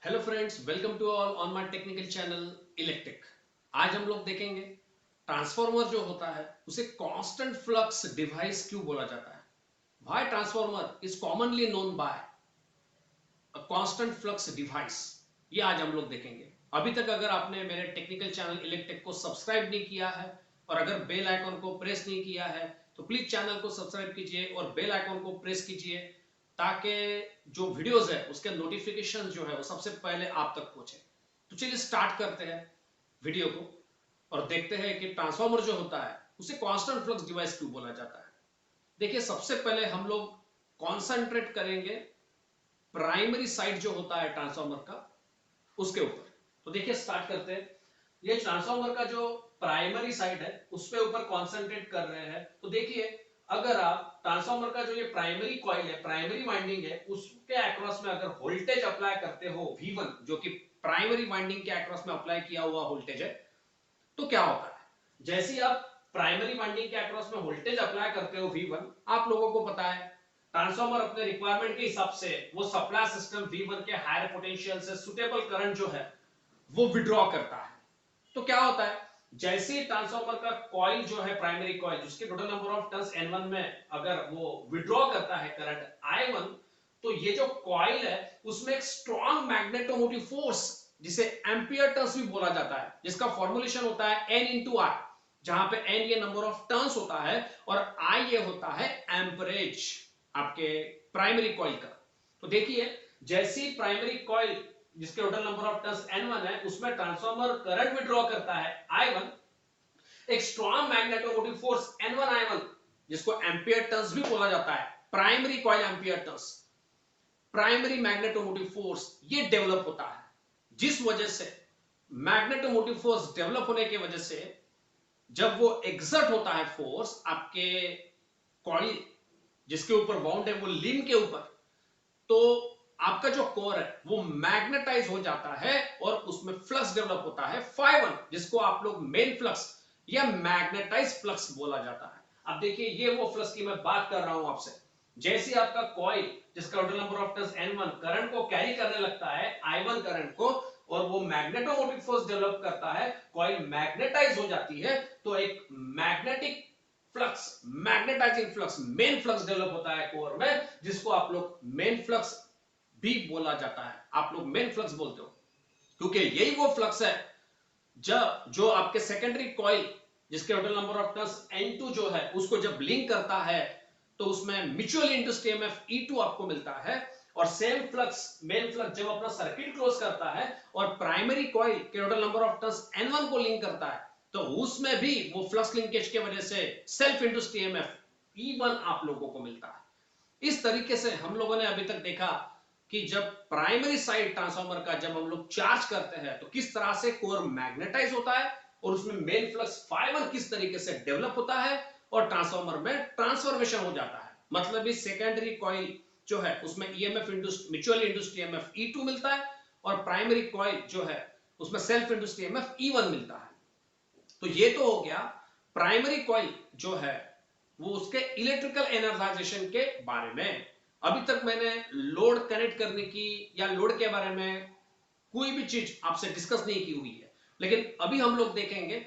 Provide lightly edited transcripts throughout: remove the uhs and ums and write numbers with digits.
Hello friends, welcome to all on my technical channel electric. आज हम लोग देखेंगे ट्रांसफार्मर जो होता है उसे कांस्टेंट फ्लक्स डिवाइस क्यों बोला जाता है। Why transformer is commonly known by a constant flux device, ये आज हम लोग देखेंगे। अभी तक अगर आपने मेरे टेक्निकल चैनल इलेक्ट्रिक को सब्सक्राइब नहीं किया है और अगर बेल आइकन को प्रेस नहीं किया है तो प्लीज चैनल को सब्सक्राइब कीजिए और बेल आइकन को प्रेस कीजिए ताकि जो वीडियोस है उसके नोटिफिकेशन जो है वो सबसे पहले आप तक पहुंचे। तो चलिए स्टार्ट करते हैं वीडियो को और देखते हैं कि ट्रांसफार्मर जो होता है उसे कांस्टेंट फ्लक्स डिवाइस क्यों बोला जाता है। देखिए, सबसे पहले हम लोग कॉन्सेंट्रेट करेंगे प्राइमरी साइड जो होता है ट्रांसफार्मर का उसके ऊपर। तो देखिए स्टार्ट करते हैं। ये ट्रांसफार्मर का जो प्राइमरी साइड है उस पे ऊपर कॉन्सेंट्रेट कर रहे हैं। तो देखिए, अगर आप ट्रांसफार्मर का जो ये प्राइमरी कॉइल है, प्राइमरी वाइंडिंग है, उसके अक्रॉस में अगर वोल्टेज अप्लाई करते हो V1, जो कि प्राइमरी वाइंडिंग के अक्रॉस में अप्लाई किया हुआ वोल्टेज है, तो क्या होता है। जैसे ही आप प्राइमरी वाइंडिंग के अक्रॉस में वोल्टेज अप्लाई करते हो V1, आप लोगों को पता है ट्रांसफार्मर अपने रिक्वायरमेंट के हिसाब से वो सप्लाई सिस्टम V1 के हायर पोटेंशियल से सुटेबल करंट जो है वो विड्रॉ करता है। तो क्या होता है, जैसे ही ट्रांसफार्मर का कॉइल जो है प्राइमरी कॉइल जिसके total number of turns N1 में अगर वो विड्रॉ करता है करंट I1, तो ये जो कॉइल है उसमें एक स्ट्रॉन्ग मैग्नेटोमोटिव फोर्स जिसे एम्पियर टर्न्स भी बोला जाता है, जिसका फॉर्मुलेशन होता है N इंटू I, जहां पे N ये नंबर ऑफ टर्न्स होता है और I ये होता है एम्परेज आपके प्राइमरी कॉइल का। तो देखिए, जैसी प्राइमरी कॉइल जिसके total number of turns N1 है उसमें ट्रांसफार्मर करंट विड्रॉ करता है I1, एक स्ट्रॉन्ग मैग्नेटोमोटिव फोर्स N1I1 जिसको एम्पियर टर्न्स भी बोला जाता है, primary coil ampere turns, primary magnetomotive force ये डेवलप होता है। जिस वजह से मैग्नेटोमोटिव फोर्स डेवलप होने की वजह से जब वो एग्जर्ट होता है फोर्स आपके कॉइल जिसके ऊपर बाउंड है वो लिंब के ऊपर, तो आपका जो कोर है वो मैग्नेटाइज हो जाता है और उसमें फ्लक्स डेवलप होता है φ1, जिसको आप लोग मेन फ्लक्स या मैग्नेटाइज फ्लक्स बोला जाता है। अब देखिए, ये वो फ्लक्स की मैं बात कर रहा हूं आपसे। जैसे आपका कॉइल जिसका total number of turns N1 current को कैरी करने लगता है I1 करंट को और वो मैग्नेटोमोटिव फोर्स डेवलप करता है, कॉइल मैग्नेटाइज हो जाती है, तो एक magnetic flux, magnetizing flux, main flux develop होता है कोर में, जिसको आप लोग मेन फ्लक्स भी बोला जाता है। आप लोग मेन फ्लक्स बोलते हो क्योंकि यही वो फ्लक्स है जब जो आपके सेकेंडरी कॉइल जिसके total number of turns N2 जो है उसको जब लिंक करता है तो उसमें म्यूचुअली इंड्यूस्ड ईएमएफ E2 आपको मिलता है। और सेम फ्लक्स मेन फ्लक्स जब अपना सर्किट क्लोज करता है और प्राइमरी कॉइल के total number of turns N1 को लिंक करता है, तो उसमें भी वो फ्लक्स लिंकेज की वजह से सेल्फ इंड्यूस्ड ईएमएफ E1 आप लोगों को मिलता है। इस तरीके से हम लोगों ने अभी तक देखा कि जब प्राइमरी साइड ट्रांसफार्मर का जब हम लोग चार्ज करते हैं तो किस तरह से कोर मैग्नेटाइज होता है और उसमें मेन फ्लक्स φ1 किस तरीके से डेवलप होता है और ट्रांसफार्मर में ट्रांसफॉर्मेशन हो जाता है। मतलब इस सेकेंडरी कॉइल जो है उसमें EMF induced, mutually induced EMF E2 मिलता है और प्राइमरी कॉइल जो है उसमें सेल्फ इंड्यूस्ड ईएमएफ E1 मिलता है। तो ये तो हो गया प्राइमरी कॉइल जो है वो उसके इलेक्ट्रिकल एनर्जाइजेशन के बारे में। अभी तक मैंने लोड कनेक्ट करने की या लोड के बारे में कोई भी चीज आपसे डिस्कस नहीं की हुई है, लेकिन अभी हम लोग देखेंगे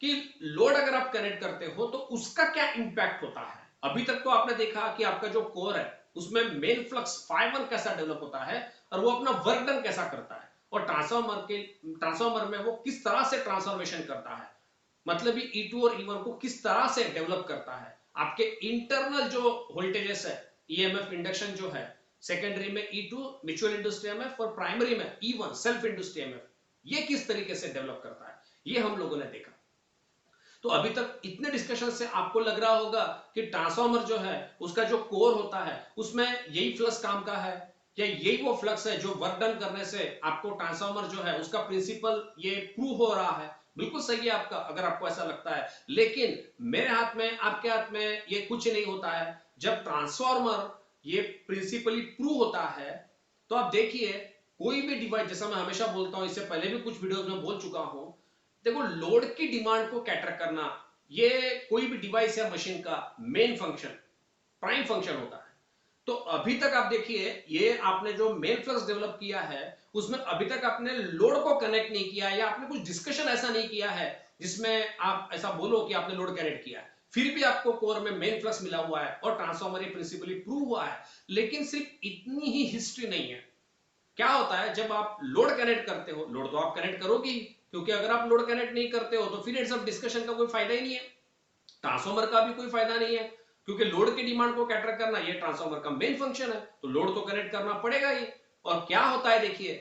कि लोड अगर आप कनेक्ट करते हो तो उसका क्या इंपैक्ट होता है। अभी तक तो आपने देखा कि आपका जो कोर है उसमें मेन फ्लक्स φ1 कैसा डेवलप होता है और वो अपना वर्क डन कैसा करता है और ट्रांसफार्मर में वो किस तरह से ट्रांसफॉर्मेशन करता है, मतलब ये E2 और E1 को किस तरह से डेवलप करता है। आपके इंटरनल जो वोल्टेजेस है, ईएमएफ इंडक्शन जो है, सेकेंडरी में E2 म्यूचुअल इंड्यूस्ड ईएमएफ और प्राइमरी में E1 सेल्फ इंड्यूस्ड ईएमएफ, ये किस तरीके से डेवलप करता है ये हम लोगों ने देखा। तो अभी तक इतने डिस्कशन से आपको लग रहा होगा कि ट्रांसफार्मर जो है उसका जो कोर होता है उसमें यही फ्लक्स काम का है या यही वो फ्लक्स है जो वर्क डन करने से आपको ट्रांसफार्मर जो है उसका प्रिंसिपल ये प्रूव हो रहा है। बिल्कुल सही है आपका, अगर आपको ऐसा लगता है, लेकिन मेरे हाथ में आपके हाथ में ये कुछ नहीं होता है। जब ट्रांसफार्मर ये प्रिंसिपली प्रूव होता है तो आप देखिए, कोई भी डिवाइस, जैसा मैं हमेशा बोलता हूं, इससे पहले भी कुछ वीडियोस में बोल चुका हूं, देखो लोड की डिमांड को कैटर करना ये कोई भी डिवाइस या मशीन का मेन फंक्शन, प्राइम फंक्शन होता है। तो अभी तक आप देखिए, ये आपने जो मेन फ्लक्स डेवलप किया है उसमें अभी तक आपने लोड को कनेक्ट नहीं किया, या आपने कुछ डिस्कशन ऐसा नहीं किया है जिसमें आप ऐसा बोलो कि आपने लोड कनेक्ट किया है, फिर भी आपको कोर में मेन फ्लक्स मिला हुआ है और ट्रांसफॉर्मर प्रिंसिपली प्रूव हुआ है। लेकिन सिर्फ इतनी ही हिस्ट्री नहीं है। क्या होता है जब आप लोड कनेक्ट करते हो, लोड तो आप कनेक्ट करोगे ही, क्योंकि अगर आप लोड कनेक्ट नहीं करते हो तो फिर इट्स सब डिस्कशन का कोई फायदा ही नहीं है, ट्रांसफॉर्मर का भी कोई फायदा नहीं है, क्योंकि लोड की डिमांड को कैटर करना ये ट्रांसफॉर्मर का मेन फंक्शन है, तो लोड तो कनेक्ट करना पड़ेगा ही। और क्या होता है देखिए,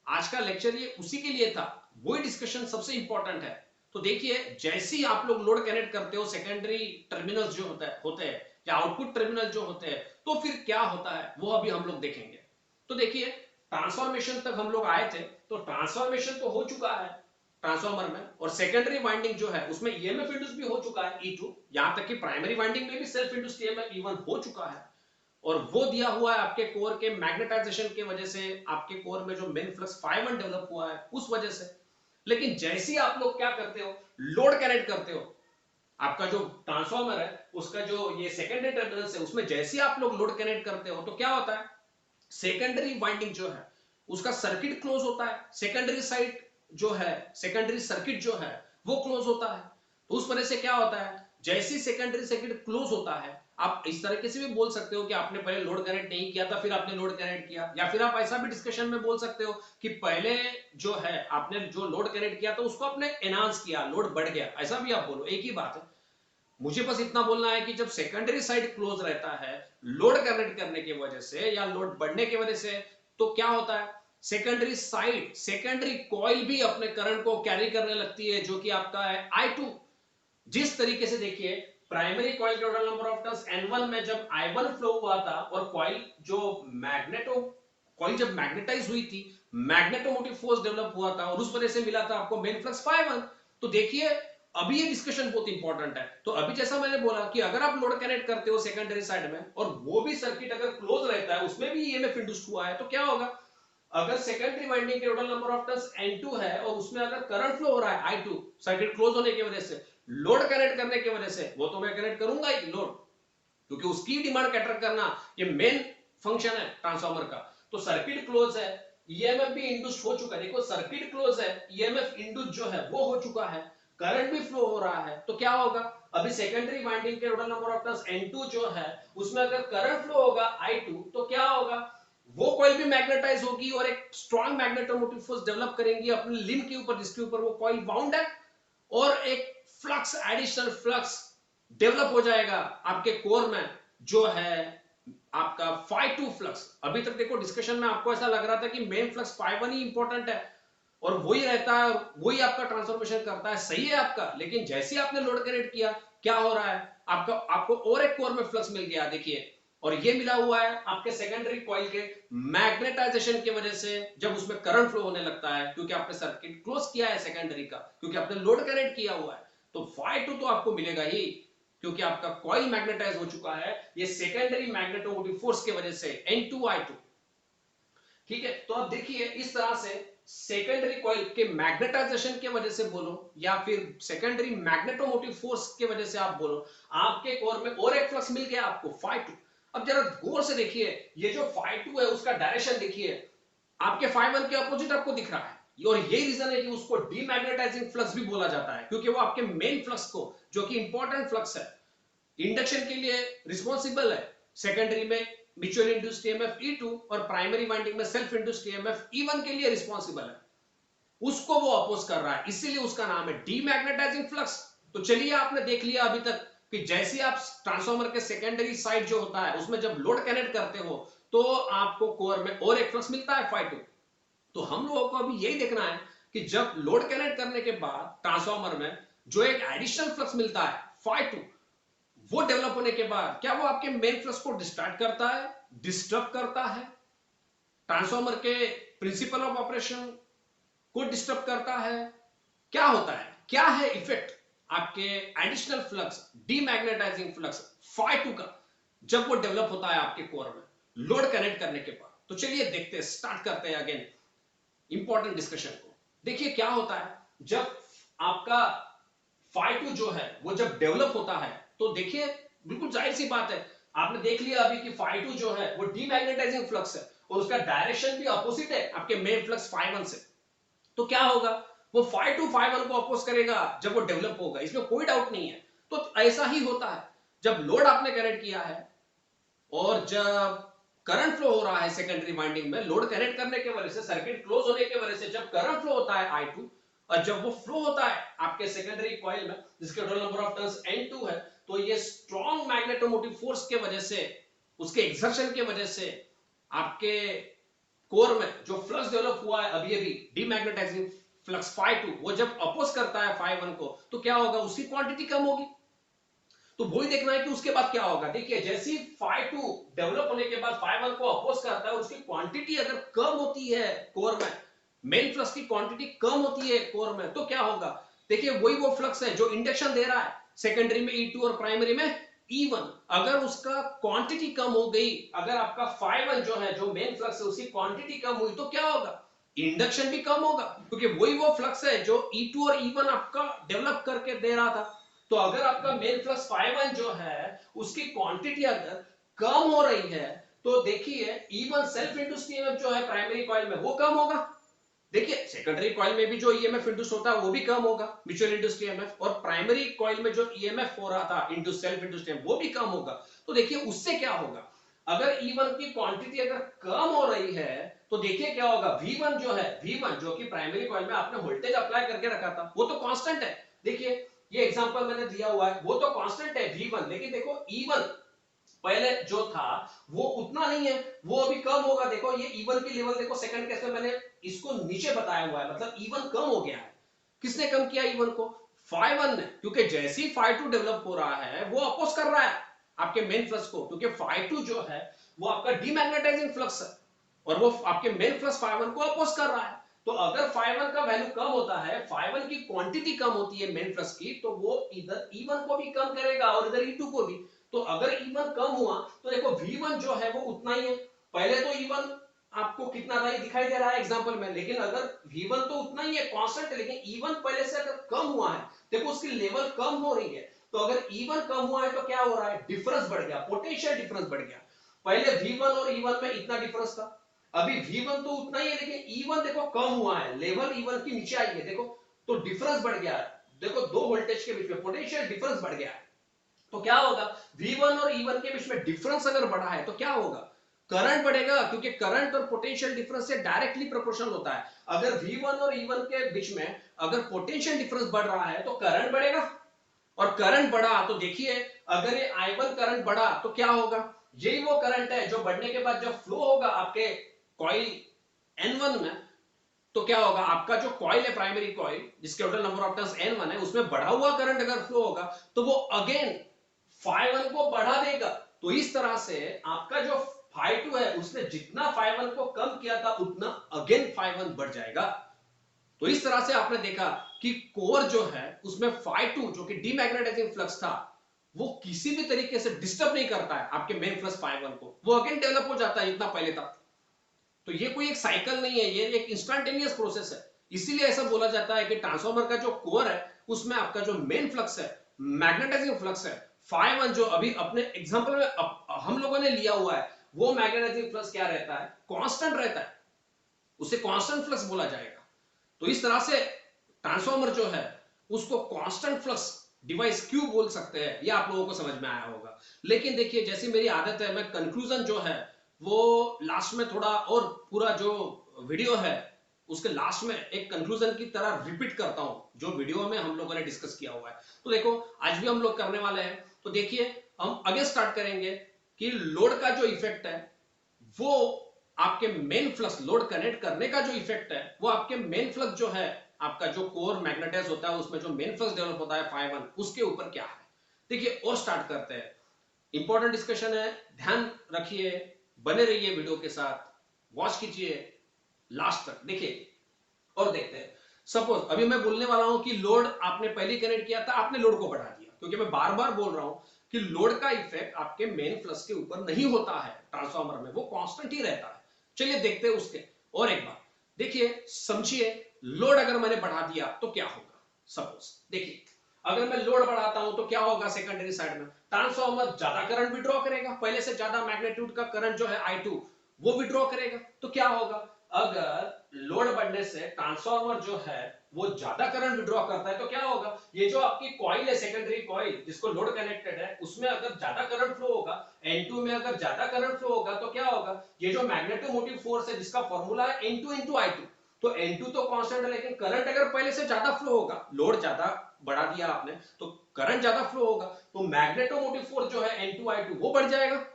आज का लेक्चर ये उसी के लिए था, वही डिस्कशन सबसे इंपॉर्टेंट है। तो देखिए, जैसे ही आप लोग लोड कनेक्ट करते हो, सेकेंडरी टर्मिनल्स जो होते हैं या आउटपुट टर्मिनल जो होते हैं, तो फिर क्या होता है वो अभी हम लोग देखेंगे। तो देखिए, ट्रांसफॉर्मेशन तक हम लोग आए थे, तो ट्रांसफॉर्मेशन तो हो चुका है ट्रांसफॉर्मर में, और सेकेंडरी वाइंडिंग जो है उसमें ईएमएफ इंड्यूस भी हो चुका है E2, यहां तक कि प्राइमरी वाइंडिंग में भी सेल्फ इंड्यूस्ड ईएमएफ इवन हो चुका है, और वो दिया हुआ है आपके कोर के मैग्नेटाइजेशन की वजह से, आपके कोर में जो मेन फ्लक्स φ1 डेवलप हुआ है उस वजह से। लेकिन जैसे ही आप लोग क्या करते हो, लोड कनेक्ट करते हो, आपका जो ट्रांसफॉर्मर है उसका जो ये सेकेंडरी टर्मिनल है उसमें जैसे ही आप लोग लोड कनेक्ट करते हो, तो क्या होता है, सेकेंडरी वाइंडिंग जो है उसका सर्किट क्लोज होता है, सेकेंडरी साइड जो है, सेकेंडरी सर्किट जो है वो क्लोज होता है। तो उस वजह से क्या होता है, जैसे सेकेंडरी सर्किट क्लोज होता है, आप इस तरीके से भी बोल सकते हो कि आपने पहले लोड कनेक्ट नहीं किया था फिर आपने लोड कनेक्ट किया, या फिर आप ऐसा भी डिस्कशन में बोल सकते हो कि पहले जो है आपने जो लोड कनेक्ट किया तो उसको आपने एनहांस किया, लोड बढ़ गया, ऐसा भी आप बोलो, एक ही बात है। मुझे बस इतना बोलना है कि जब सेकेंडरी साइड क्लोज रहता है लोड कनेक्ट करने की वजह से या लोड बढ़ने की वजह से, तो क्या होता है, सेकेंडरी साइड, सेकेंडरी कॉइल भी अपने करंट को कैरी करने लगती है, जो कि आपका है I2। जिस तरीके से देखिए, primary coil total number of turns N1 में जब I1 फ्लो हुआ था, और कॉइल जो मैग्नेटो कॉइल जब मैग्नेटाइज हुई थी, मैग्नेटोमोटिव फोर्स डेवलप हुआ था, और उस वजह से मिला था आपको मेन फ्लक्स φ1। तो देखिए, अभी ये डिस्कशन बहुत इंपॉर्टेंट है। तो अभी जैसा मैंने बोला कि अगर आप लोड कनेक्ट करते हो सेकेंडरी साइड में, और वो भी सर्किट अगर क्लोज रहता है, उसमें भी ईएमएफ इंड्यूस्ड हुआ है, तो क्या होगा, अगर सेकेंडरी वाइंडिंग के total number of turns N2 है और उसमें अगर करंट फ्लो हो रहा है I2, सर्किट क्लोज होने की वजह से, लोड कनेक्ट करने की वजह से, वो तो मैं कनेक्ट करूंगा ही लोड, क्योंकि उसकी डिमांड कैटर करना ये मेन फंक्शन है ट्रांसफार्मर का। तो सर्किट क्लोज है, ईएमएफ भी इंड्यूस हो चुका है, देखो सर्किट क्लोज है, ईएमएफ इंड्यूस जो है वो हो चुका है, करंट भी फ्लो हो रहा है, तो क्या होगा, अभी सेकेंडरी वाइंडिंग के total number of turns N2 जो है उसमें अगर करंट फ्लो होगा I2, तो क्या होगा, वो कॉइल भी मैग्नेटाइज होगी और एक स्ट्रॉन्ग मैग्नेटोमोटिव फोर्स डेवलप करेंगी अपने लिंब के ऊपर, जिसके ऊपर वो कॉइल बाउंड है, और एक फ्लक्स, एडिशनल फ्लक्स डेवलप हो जाएगा आपके कोर में, जो है आपका φ2 फ्लक्स। अभी तक देखो डिस्कशन में आपको ऐसा लग रहा था कि मेन फ्लक्स φ1 ही इंपॉर्टेंट है और वही रहता है, वही आपका ट्रांसफॉर्मेशन करता है, सही है आपका। लेकिन जैसे ही आपने लोड कनेक्ट किया, क्या हो रहा है, आपको और एक कोर में फ्लक्स मिल गया, देखिए, और ये मिला हुआ है आपके सेकेंडरी कॉइल के मैग्नेटाइजेशन की वजह से, जब उसमें करंट फ्लो होने लगता है, क्योंकि आपने सर्किट क्लोज किया है सेकेंडरी का, क्योंकि आपने लोड कनेक्ट किया हुआ है, तो φ2 तो आपको मिलेगा ही, क्योंकि आपका कॉइल मैग्नेटाइज हो चुका है, ये सेकेंडरी मैग्नेटोमोटिव फोर्स की वजह से N2I2। ठीक है, तो अब देखिए इस तरह से सेकेंडरी कॉइल के मैग्नेटाइजेशन की वजह से बोलो, या फिर सेकेंडरी मैग्नेटोमोटिव फोर्स की वजह से आप बोलो, आपके कोर में और एक फ्लक्स मिल गया आपको φ2। अब जरा गौर से देखिए, ये जो φ2 है उसका डायरेक्शन देखिए, आपके φ1 के अपोजिट आपको दिख रहा है, और यही रीजन है कि उसको डीमैग्नेटाइजिंग फ्लक्स भी बोला जाता है, क्योंकि वो आपके मेन फ्लक्स को, जो कि इंपॉर्टेंट फ्लक्स है, इंडक्शन के लिए रिस्पॉन्सिबल है, सेकेंडरी में म्यूचुअल इंड्यूस्ड ईएमएफ E2 और प्राइमरी वाइंडिंग में सेल्फ इंड्यूस्ड ईएमएफ E1 के लिए रिस्पॉन्सिबल है, उसको वो अपोज कर रहा है, इसीलिए उसका नाम है डीमैग्नेटाइजिंग फ्लक्स। तो चलिए, आपने देख लिया अभी तक कि जैसे आप ट्रांसफार्मर के सेकेंडरी साइड जो होता है उसमें जब लोड कनेक्ट करते हो, तो आपको कोर में और एक फ्लक्स मिलता है φ2। तो हम लोगों को अभी यही देखना है कि जब लोड कनेक्ट करने के बाद ट्रांसफार्मर में जो एक एडिशनल फ्लक्स मिलता है φ2, वो डेवलप होने के बाद क्या वो आपके मेन फ्लक्स को डिस्ट्रैक्ट करता है, डिस्टर्ब करता है, ट्रांसफार्मर के प्रिंसिपल ऑफ ऑपरेशन को डिस्टर्ब करता है, क्या होता है, क्या है इफेक्ट आपके एडिशनल फ्लक्स, डीमैग्नेटाइजिंग फ्लक्स φ2 का, जब वो डेवलप होता है आपके कोर में लोड कनेक्ट करने के बाद। तो चलिए देखते हैं, स्टार्ट करते हैं अगेन इंपॉर्टेंट डिस्कशन को। देखिए क्या होता है, जब आपका φ2 जो है वो जब डेवलप होता है, तो देखिए बिल्कुल जाहिर सी बात है, आपने देख लिया अभी कि phi2 जो है वो डीमैग्नेटाइजिंग फ्लक्स है और उसका डायरेक्शन भी अपोजिट है आपके मेन फ्लक्स phi1 से। तो क्या होगा, वो phi2 phi1 को अपोज करेगा जब वो डेवलप होगा, इसमें कोई डाउट नहीं है। तो ऐसा ही होता है जब लोड आपने कनेक्ट किया है और जब करंट फ्लो हो रहा है सेकेंडरी वाइंडिंग में, लोड कनेक्ट करने की वजह से, सर्किट क्लोज होने की वजह से जब करंट फ्लो होता है I2 और जब वो फ्लो होता है आपके सेकेंडरी कॉइल में जिसके total number of turns N2 है, तो ये स्ट्रॉन्ग मैग्नेटोमोटिव फोर्स के वजह से, उसके एक्सर्शन के वजह से आपके कोर में जो फ्लक्स डेवलप हुआ है अभी अभी डीमैग्नेटाइजिंग फ्लक्स phi2, वो जब अपोज करता है phi1 को, तो क्या होगा, उसकी क्वांटिटी कम होगी। तो वही देखना है कि उसके बाद क्या होगा। देखिए जैसे ही phi2 डेवलप होने के बाद phi1 को अपोज करता है, उसकी क्वांटिटी अगर कम होती है कोर में, मेन फ्लक्स की क्वांटिटी कम होती है कोर में, तो क्या होगा, देखिए वही वो फ्लक्स है जो इंडक्शन दे रहा है सेकेंडरी में E2 और प्राइमरी में E1। अगर उसका क्वांटिटी कम हो गई, अगर आपका phi1 जो है, जो मेन फ्लक्स है, उसकी क्वांटिटी कम हुई, तो क्या होगा, इंडक्शन भी कम होगा, क्योंकि वही वो फ्लक्स है जो E2 और E1 आपका डेवलप करके दे रहा था। तो अगर आपका मेन फ्लक्स phi1 जो है उसकी क्वांटिटी अगर कम हो रही है, तो देखिए E1 सेल्फ इंड्यूस्ड ईएमएफ जो है प्राइमरी कॉइल में वो कम होगा। देखिए सेकेंडरी कॉइल में भी जो ईएमएफ इंड्यूस होता है वो भी कम होगा, म्यूचुअल इंड्यूस्ड ईएमएफ, और प्राइमरी कॉइल में जो ईएमएफ हो रहा था इंड्यूस सेल्फ इंड्यूस्ड ईएमएफ वो भी कम होगा। तो देखिए उससे क्या होगा, अगर E1 की क्वांटिटी अगर कम हो रही है, तो देखिए क्या होगा, V1 जो है, V1 जो कि प्राइमरी कॉइल में आपने वोल्टेज अप्लाई करके रखा था वो तो कांस्टेंट है। देखिए ये एग्जांपल मैंने दिया हुआ है, वो तो कांस्टेंट है V1, लेकिन देखो E1 पहले जो था वो उतना नहीं है, वो अभी कम होगा। देखो ये E1 की लेवल देखो, सेकंड केस में मैंने इसको नीचे बताया हुआ है, मतलब E1 कम हो गया है। किसने कम किया E1 को, phi1 ने, क्योंकि जैसे ही phi2 डेवलप हो रहा है वो अपोज कर रहा है आपके मेन फ्लक्स को, क्योंकि phi2 जो है वो आपका डीमैग्नेटाइजिंग फ्लक्स है और वो आपके मेन फ्लक्स phi1 को अपोज कर रहा है। तो अगर phi1 का वैल्यू कम होता है, phi1 की क्वांटिटी कम होती है मेन फ्लक्स की, तो वो इधर E1 को भी कम करेगा और इधर E2 को भी। तो अगर E1 कम हुआ तो देखो V1 जो है वो उतना ही है, पहले तो E1 आपको कितना था ये दिखाई दे रहा है एग्जांपल में, लेकिन अगर V1 तो उतना ही है कांस्टेंट है, लेकिन E1 पहले से अगर कम हुआ है, देखो उसकी लेवल कम हो रही है। तो अगर E1 कम हुआ है तो क्या हो रहा है, डिफरेंस बढ़ गया, पोटेंशियल डिफरेंस बढ़ गया। पहले V1 और E1 में इतना डिफरेंस था, अभी V1 तो उतना ही है, लेकिन E1 देखो कम हुआ है, लेवल E1 की नीचे आई है देखो, तो डिफरेंस बढ़ गया है। देखो दो वोल्टेज के बीच में पोटेंशियल डिफरेंस बढ़ गया है। तो क्या होगा, V1 और E1 के बीच में डिफरेंस अगर बढ़ा है तो क्या होगा, करंट बढ़ेगा, क्योंकि करंट और पोटेंशियल डिफरेंस से डायरेक्टली प्रोपोर्शनल होता है। अगर V1 और E1 के बीच में अगर पोटेंशियल डिफरेंस बढ़ रहा है तो करंट बढ़ेगा, और करंट बढ़ा तो देखिए अगर ये I1 करंट बढ़ा तो क्या होगा, यही वो करंट है जो बढ़ने के बाद जब फ्लो होगा आपके कॉइल N1 में, तो क्या होगा, आपका जो कॉइल है प्राइमरी कॉइल जिसके total number of turns N1 है, उसमें बढ़ा हुआ करंट अगर फ्लो होगा तो वो अगेन phi1 को बढ़ा देगा। तो इस तरह से आपका जो phi2 है उसने जितना phi1 को कम किया था उतना अगेन phi1 बढ़ जाएगा। तो इस तरह से आपने देखा कि कोर जो है उसमें phi2 जो कि डीमैग्नेटाइजिंग फ्लक्स था वो किसी भी तरीके से डिस्टर्ब नहीं करता है आपके मेन फ्लक्स phi1 को, वो अगेन डेवलप हो जाता है जितना पहले था। तो ये कोई एक साइकिल नहीं है, ये एक इंस्टेंटेनियस प्रोसेस है। इसीलिए ऐसा बोला जाता है कि ट्रांसफार्मर का जो कोर है उसमें आपका जो मेन फ्लक्स है, मैग्नेटाइजिंग फ्लक्स है, phi1 जो अभी अपने एग्जांपल में हम लोगों ने लिया हुआ है, वो मैग्नेटाइजिंग फ्लक्स क्या रहता है, कांस्टेंट रहता है, उसे कांस्टेंट फ्लक्स बोला जाएगा। तो इस तरह से ट्रांसफार्मर जो है उसको कांस्टेंट फ्लक्स डिवाइस क्यों बोल सकते हैं, ये आप लोगों को समझ में आया होगा। लेकिन देखिए जैसी मेरी आदत है, मैं कंक्लूजन जो है वो लास्ट में थोड़ा, और पूरा जो वीडियो है उसके लास्ट में एक कंक्लूजन की तरह रिपीट करता हूं जो वीडियो में हम लोगों ने डिस्कस किया हुआ है। तो देखो आज भी हम लोग करने वाले हैं, तो देखिए हम आगे स्टार्ट करेंगे कि लोड का जो इफेक्ट है वो आपके मेन फ्लक्स, लोड कनेक्ट करने का जो इफेक्ट है वो आपके मेन फ्लक्स जो है, आपका जो कोर मैग्नेटाइज होता है उसमें जो मेन फ्लक्स डेवलप होता है phi1, उसके ऊपर क्या है। देखिए और स्टार्ट करते हैं, इंपॉर्टेंट डिस्कशन है, ध्यान रखिए, बने रहिए वीडियो के साथ, वॉच कीजिए लास्ट तक, देखिए और देखते हैं। सपोज अभी मैं बोलने वाला हूं कि लोड आपने पहले कनेक्ट किया था, आपने लोड को बढ़ा दिया, क्योंकि मैं बार बार बोल रहा हूं कि लोड का इफेक्ट आपके मेन फ्लक्स के ऊपर नहीं होता है ट्रांसफार्मर में, वो कांस्टेंट ही रहता है। चलिए देखते हैं उसके और एक बार, देखिए समझिए, लोड अगर मैंने बढ़ा दिया तो क्या होगा। सपोज देखिए अगर मैं लोड बढ़ाता हूं तो क्या होगा सेकेंडरी साइड में, ट्रांसफॉर्मर ज्यादा करंट विड्रॉ करेगा, पहले से ज्यादा मैग्नीट्यूड का करंट जो है I2 वो विड्रॉ करेगा। तो क्या होगा, अगर लोड बढ़ने से ट्रांसफॉर्मर जो है वो ज्यादा करंट विड्रॉ करता है तो क्या होगा, ये जो आपकी कॉइल है सेकेंडरी कॉइल जिसको लोड कनेक्टेड है उसमें अगर ज्यादा करंट फ्लो होगा, N2 में अगर ज्यादा करंट फ्लो होगा तो क्या होगा, ये जो मैग्नेटोमोटिव फोर्स है जिसका फॉर्मूला है N2 into I2, तो N2 तो कांस्टेंट है लेकिन करंट अगर पहले से ज्यादा फ्लो होगा, लोड ज्यादा बढ़ा दिया आपने तो करंट ज्यादा फ्लो होगा, तो मैग्नेटोमोटिव फोर्स जो है N2I2 वो बढ़ जाएगा।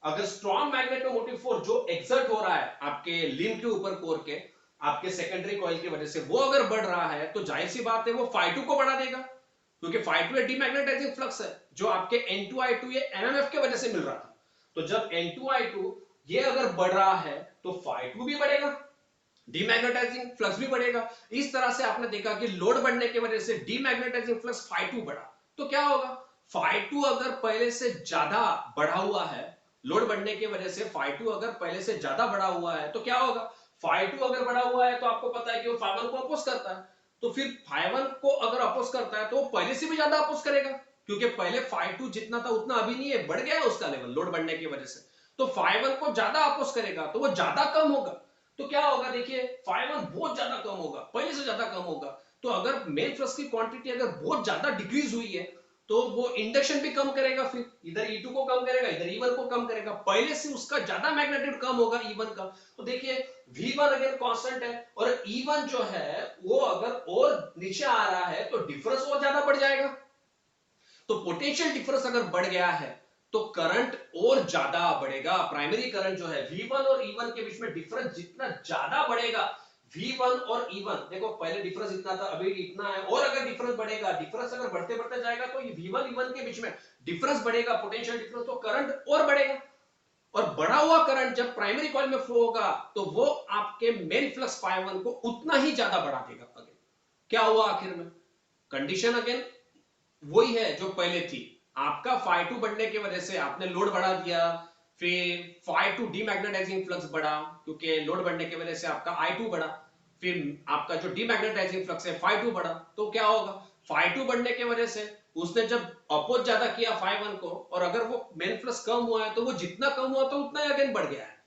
अगर स्ट्रॉन्ग मैग्नेटोमोटिव फोर्स जो एक्सर्ट हो रहा है आपके लिंब के ऊपर कोर के, आपके सेकेंडरी कॉइल की वजह से वो अगर बढ़ रहा है तो जाहिर सी बात है वो phi2 को बढ़ा देगा, क्योंकि phi2 एक डीमैग्नेटाइजिंग फ्लक्स है जो आपके N2I2 ये MMF के वजह से मिल रहा था। तो जब N2I2 ये अगर बढ़ रहा है तो phi2 भी बढ़ेगा, डीमैग्नेटाइजिंग फ्लक्स भी बढ़ेगा। इस तरह से आपने देखा कि लोड बढ़ने की वजह से डीमैग्नेटाइजिंग फ्लक्स phi2 बढ़ा, तो क्या होगा, phi2 अगर पहले से ज्यादा बढ़ा हुआ है, लोड बढ़ने की वजह से phi2 अगर पहले से ज्यादा बढ़ा हुआ है तो क्या होगा, phi2 अगर बढ़ा हुआ है तो आपको पता है कि वो phi1 को अपोज करता है, तो फिर phi1 को अगर अपोज करता है तो वो पहले से भी ज्यादा अपोज करेगा, क्योंकि पहले phi2 जितना था उतना अभी नहीं है, बढ़ गया है उसका लेवल लोड बढ़ने की वजह से, तो phi1 को ज्यादा अपोज करेगा तो वो ज्यादा कम होगा। तो क्या होगा, देखिए phi1 बहुत ज्यादा कम होगा, पहले से ज्यादा कम होगा, तो अगर मेन फ्लक्स की क्वांटिटी अगर बहुत ज्यादा डिक्रीज हुई है तो वो इंडक्शन भी कम करेगा, फिर इधर E2 को कम करेगा, इधर E1 को कम करेगा, पहले से उसका ज्यादा मैग्नीट्यूड कम होगा E1 का। तो देखिए V1 अगेन कांस्टेंट है और E1 जो है वो अगर और नीचे आ रहा है तो डिफरेंस और ज्यादा बढ़ जाएगा, तो पोटेंशियल डिफरेंस अगर बढ़ गया है तो करंट और ज्यादा बढ़ेगा, प्राइमरी करंट जो है V1 और E1 के बीच में डिफरेंस जितना ज्यादा बढ़ेगा, V1 और E1 देखो पहले डिफरेंस इतना था अभी इतना है, और अगर डिफरेंस बढ़ेगा, डिफरेंस अगर बढ़ते बढ़ते जाएगा तो ये V1 E1 के बीच में डिफरेंस बढ़ेगा, पोटेंशियल डिफरेंस, तो करंट और बढ़ेगा, और बढ़ा हुआ करंट जब प्राइमरी कॉइल में फ्लो होगा तो वो आपके मेन फ्लक्स phi1 को उतना ही ज्यादा बढ़ा देगा। अगेन क्या हुआ आखिर में, कंडीशन अगेन वही है जो पहले थी, आपका phi2 बढ़ने की वजह से आपने लोड बढ़ा दिया, फिर phi2 डीमैग्नेटाइजिंग फ्लक्स बढ़ा क्योंकि लोड बढ़ने की वजह से आपका I2 बढ़ा, फिर आपका जो डीमैग्नेटाइजिंग फ्लक्स है phi2 बढ़ा, तो क्या होगा, phi2 बढ़ने की वजह से उसने जब अपोज ज्यादा किया phi1 को, और अगर वो मेन फ्लक्स कम हुआ है तो वो जितना कम हुआ तो उतना ही अगेन बढ़ गया है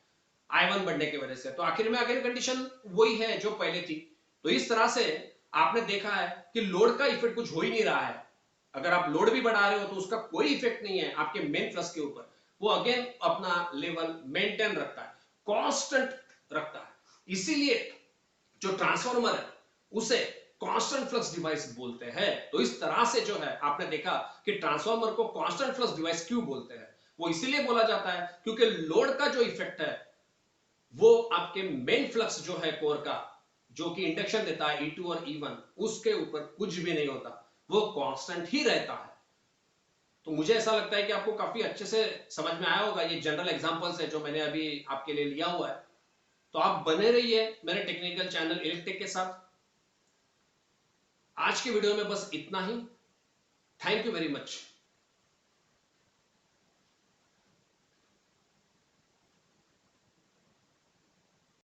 I1 बढ़ने की वजह से, तो आखिर में अगेन कंडीशन वही है जो पहले थी। तो इस तरह से आपने देखा है कि लोड का इफेक्ट कुछ हो ही नहीं रहा है, अगर आप लोड भी बढ़ा रहे हो तो उसका कोई इफेक्ट नहीं है आपके मेन फ्लक्स के ऊपर, वो अगेन अपना लेवल मेंटेन रखता है, कांस्टेंट रखता है, इसीलिए जो ट्रांसफार्मर है उसे कांस्टेंट फ्लक्स डिवाइस बोलते हैं। तो इस तरह से जो है आपने देखा कि ट्रांसफार्मर को कांस्टेंट फ्लक्स डिवाइस क्यों बोलते हैं, वो इसीलिए बोला जाता है क्योंकि लोड का जो इफेक्ट है वो आपके मेन फ्लक्स जो है कोर का, जो कि इंडक्शन देता है E2 और E1, उसके ऊपर कुछ भी नहीं होता, वो कांस्टेंट ही रहता है। तो मुझे ऐसा लगता है कि आपको काफी अच्छे से समझ में आया होगा, ये जनरल एग्जांपल्स है जो मैंने अभी आपके लिए लिया हुआ है। तो आप बने रहिए मेरे टेक्निकल चैनल इलेक्ट्रिक के साथ। आज के वीडियो में बस इतना ही। Thank you very much.